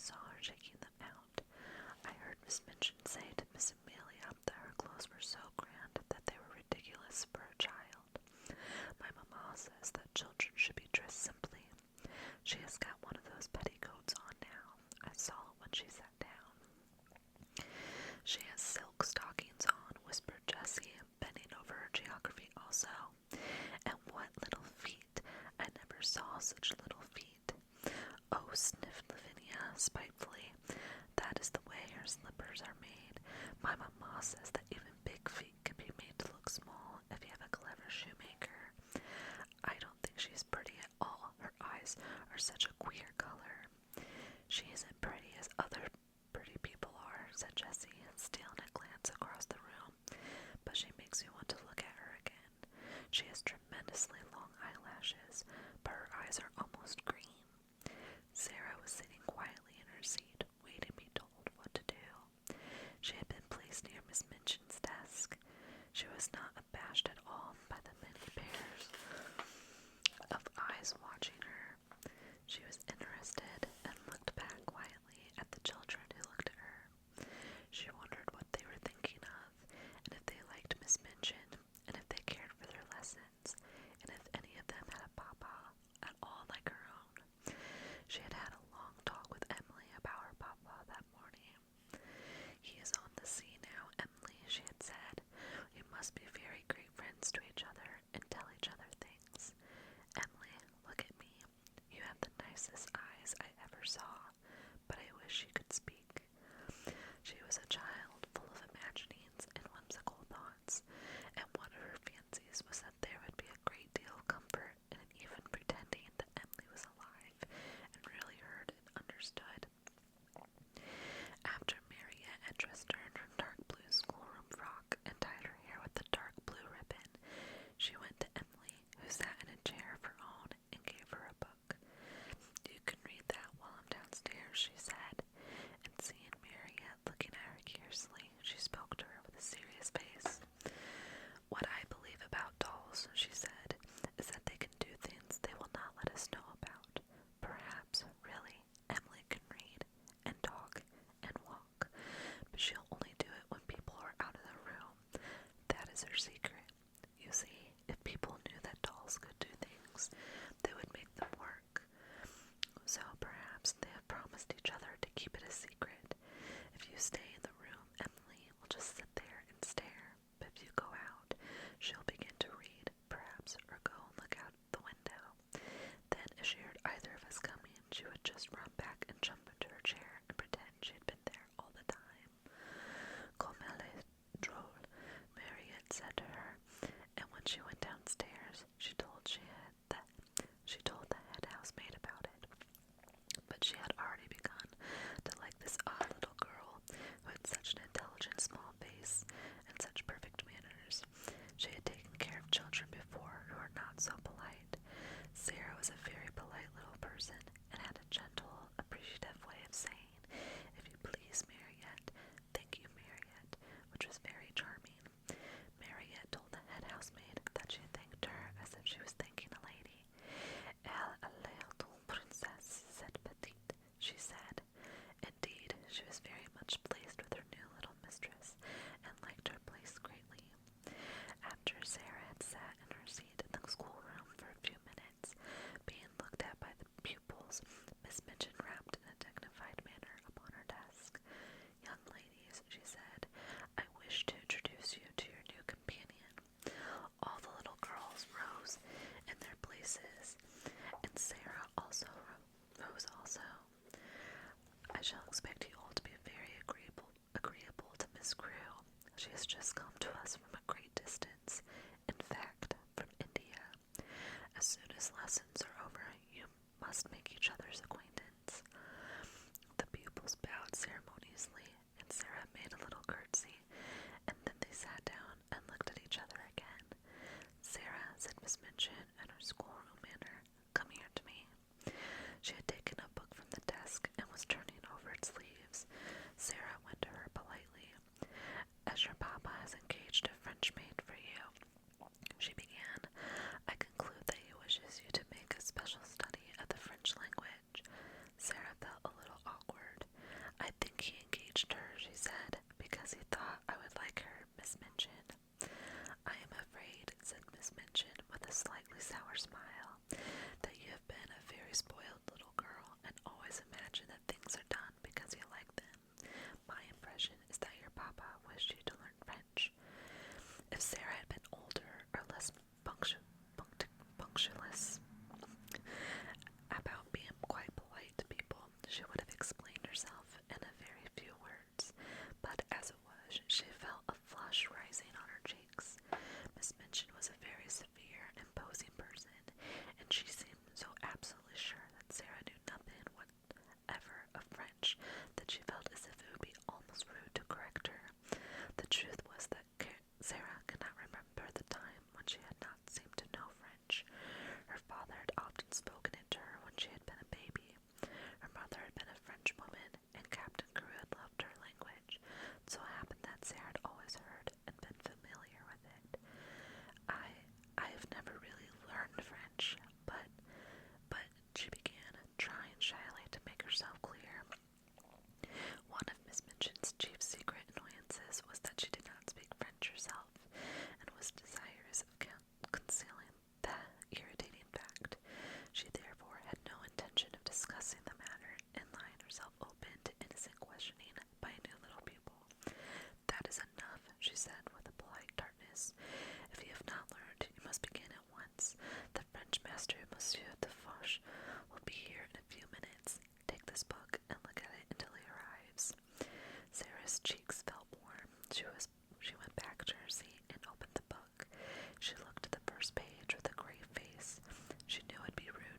saw her taking them out. I heard Miss Minchin say to Miss Amelia that her clothes were so grand that they were ridiculous for a child. My mamma says that children should be dressed simply. She has got one of those petticoats on now. I saw it when she sat down. She has silk stockings on, whispered Jessie, bending over her geography also. And what little feet! I never saw such little feet. Oh, sniffed Lavinia spitefully. That is the way her slippers are made. My mamma says that even big feet can be made to look small if you have a clever shoemaker. I don't think she's pretty at all. Her eyes are such a queer color. She isn't pretty as other pretty people are, said Jessie, stealing a glance across the room, but she makes me want to look at her again. She has tremendously long eyelashes, but her eyes are almost green. Sarah was sitting quietly in her seat, waiting to be told what to do. She had been placed near Miss Minchin's desk. She was not abashed at all by the many pairs of eyes watching her. She was interested and looked back quietly at the children who looked at her. She wondered what they were thinking of, and if they liked Miss Minchin, and if they cared for their lessons, and if any of them had a papa at all like her own. She had had a long talk with Emily about her papa that morning. He is on the sea now, Emily, she had said. We must be very great friends to each other and tell each other things. Emily, look at me. You have the nicest eyes I ever saw, but I wish you could speak. She was a child full of imaginings and whimsical thoughts, and one of her fancies was that there would be a great deal of comfort in even pretending that Emily was alive and really heard and understood. After Mariette had dressed her in her dark blue schoolroom frock and tied her hair with a dark blue ribbon, she went to Emily, who sat in a chair of her own, and gave her a book. You can read that while I'm downstairs, she said, and seeing Mariette looking at her curiously, she spoke to her with a serious face. What I believe about dolls, she said, is that they can do things they will not let us know about. Perhaps, really, Emily can read, and talk, and walk, but she'll only do it when people are out of the room. That is her secret. You see, if people knew that dolls could do things, they would make them work. So perhaps they have promised each other to keep it a secret. If you stay in the room, Emily will just sit there and stare, but if you go out, she'll begin to read, perhaps, or go and look out the window. Then, if she heard either of us coming, she would just run back and jump into her chair and pretend she had been there all the time. Comme elle est drôle, Mariette said to her, and when she went downstairs, she told the head housemaid about it. But she had already begun to like this odd little girl who had such an intelligent small face and such perfect manners. She had taken care of children before who were not so polite. Sarah was a very polite little person and had a gentle, appreciative way of saying, "If you please, Mariette, thank you, Mariette," which was very charming. Mariette told the head housemaid that she thanked her as if she was thanking a lady. Elle a l'air d'une princesse, cette petite, she said. Indeed, she was very much pleased with her new little mistress, and liked her place greatly. After Sarah had sat in her seat in the schoolroom for a few minutes, being looked at by the pupils, Miss Minchin rapped in a dignified manner upon her desk. Young ladies, she said, I wish to introduce you to your new companion. All the little girls rose in their places, and Sarah also rose also. I shall expect you all to be very agreeable to Miss Crewe. She has just come to us from a great distance, in fact, from India. As soon as lessons are over, you must make each other's acquaintance. The pupils bowed ceremoniously, and Sarah made a little curtsy, and then they sat down and looked at each other again. Sarah, said Miss Minchin in her schoolroom manner, come here to me. She had taken a book from the desk and was turning over its leaves. Sarah went to her politely. As your papa has engaged a French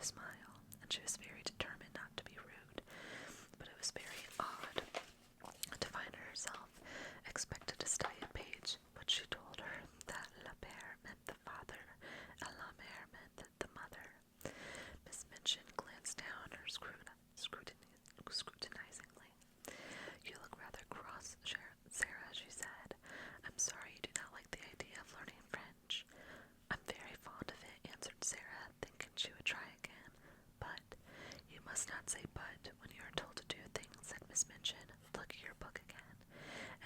to smile, and she was very determined not to be rude, but it was very odd to find herself expected to study a page which she told her that le père meant the father and la mère meant the mother. Miss Minchin glanced down at her scrutinizingly. You look rather cross, Sarah, she said. I'm sorry you do not like the idea of learning French. I'm very fond of it, answered Sarah, thinking she would try again. But you must not say but when you are told to do things, said Miss Minchin. Look at your book again.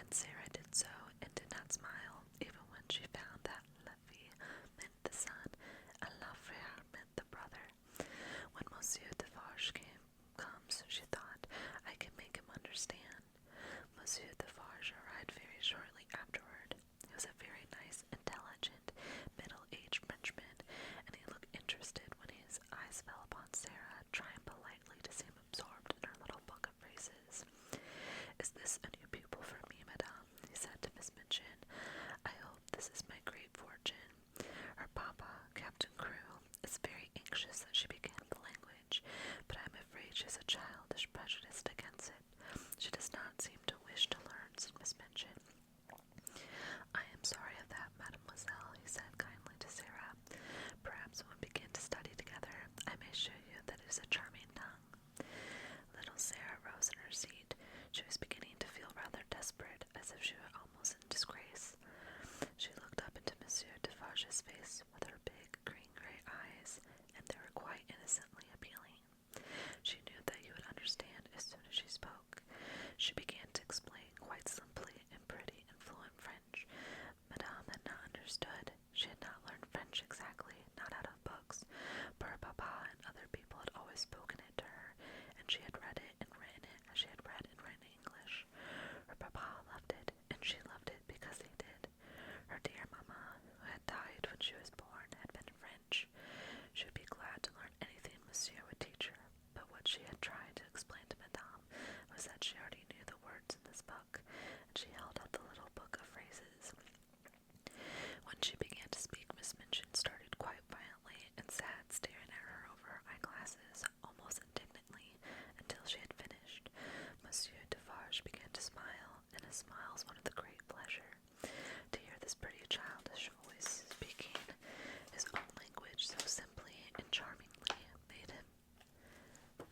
And Sarah did so, and did not smile, even when she found that la fille meant the son, and la frère meant the brother. When Monsieur Defarge comes, she thought, I can make him understand. Monsieur Defarge arrived very shortly afterward. He was a very nice, intelligent, middle-aged Frenchman, and he looked interested when his eyes fell upon Sarah, trying politely to seem absorbed in her little book of phrases. Is this a new pupil for me, madame? He said to Miss Minchin. I hope this is my great fortune. Her papa, Captain Crewe, is very anxious that she begin the language, but I am afraid she has a childish prejudice against it. She does not seem to wish to learn, said Miss Minchin. I am sorry of that, mademoiselle, he said kindly to Sarah. Perhaps when we begin to study together, I may show you that it is a charming tongue. Little Sarah rose in her seat. She was beginning to feel rather desperate, as if she were almost in disgrace. She looked up into Monsieur Defarge's face with her big green-gray eyes, and they were quite innocently appealing. She knew that he would understand as soon as she spoke. She began to explain quite simply in pretty and fluent French. Madame had not understood. She had not learned French exactly, not out of books, but her papa and other people had always spoken it to her, and she had read it and written it as she had read and written English. Her papa loved it, and she loved it because he did. Her dear mamma, who had died when she was born, had been French. She would be glad to learn anything Monsieur would teach her, but what she had tried to explain to Madame was that she already knew the words in this book, and she held out the little book of phrases. When she began to speak, Miss Minchin started quite violently and sat staring at her over her eyeglasses, almost indignantly, until she had finished. Monsieur Defarge began to smile, and his smile was one of the great pleasure. To hear this pretty childish voice speaking his own language so simply and charmingly made him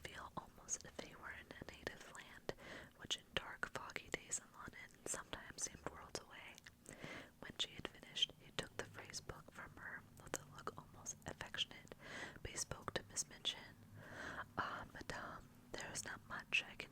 feel almost as if he were in a native land, which in dark, foggy days in London sometimes seemed worlds away. When she had finished, he took the phrase book from her with a look almost affectionate, but he spoke to Miss Minchin. Ah, madame, there is not much I can